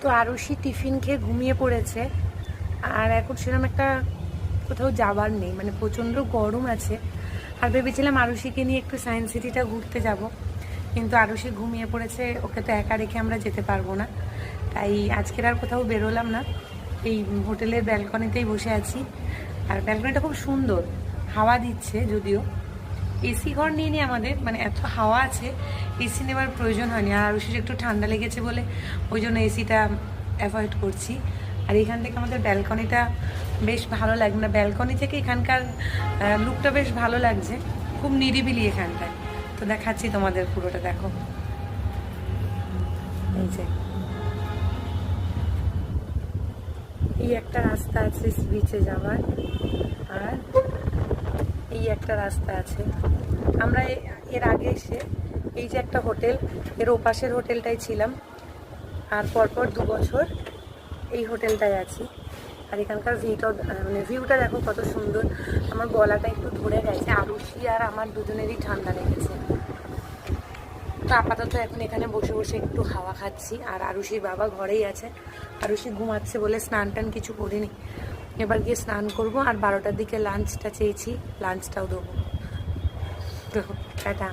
তো আরুষি টিফিন খেয়ে ঘুমিয়ে পড়েছে। আর এখন সেরকম একটা কোথাও যাবার নেই, মানে প্রচণ্ড গরম আছে। আর ভেবেছিলাম আরুষিকে নিয়ে একটু সায়েন্স সিটিটা ঘুরতে যাব, কিন্তু আরুষি ঘুমিয়ে পড়েছে, ওকে তো একা রেখে আমরা যেতে পারবো না। তাই আজকের আর কোথাও বেরোলাম না, এই হোটেলের ব্যালকনিতেই বসে আছি। আর ব্যালকনিটা খুব সুন্দর, হাওয়া দিচ্ছে যদিও। এসি ঘর নিয়ে নিয়ে আমাদের মানে এত হাওয়া আছে, এসি নেওয়ার প্রয়োজন হয়নি। আর আরুষির একটু ঠান্ডা লেগেছে বলে ওই জন্য এসিটা অ্যাভয়েড করছি। আর এখান থেকে আমাদের ব্যালকনিটা বেশ ভালো লাগে, না ব্যালকনি থেকে এখানকার লুকটা বেশ ভালো লাগছে, খুব নিরিবিলি এখানটায়। তো দেখাচ্ছি তোমাদের, পুরোটা দেখো। এই যে এই একটা রাস্তা আছে বিচে যাওয়ার, আর এই একটা রাস্তা আছে। আমরা এর আগে এসে এই যে একটা হোটেল, এর ওপাশের হোটেলটাই ছিলাম, আর পরপর 2 বছর এই হোটেলটায় আছি। আর এখানকার ভিউটা দেখো কত সুন্দর। আমার গলাটা একটু ধরে গেছে, আরুষি আর আমার দুজনেরই ঠান্ডা লেগেছে। তো আপাতত এখন এখানে বসে বসে একটু হাওয়া খাচ্ছি। আর আরুষির বাবা ঘরেই আছে, আরুষি ঘুমাচ্ছে বলে স্নান টান কিছু করিনি। এবার গিয়ে স্নান করবো, আর 12টার দিকে লাঞ্চটা চেয়েছি, লাঞ্চটাও দেবো। দেখো টাটা।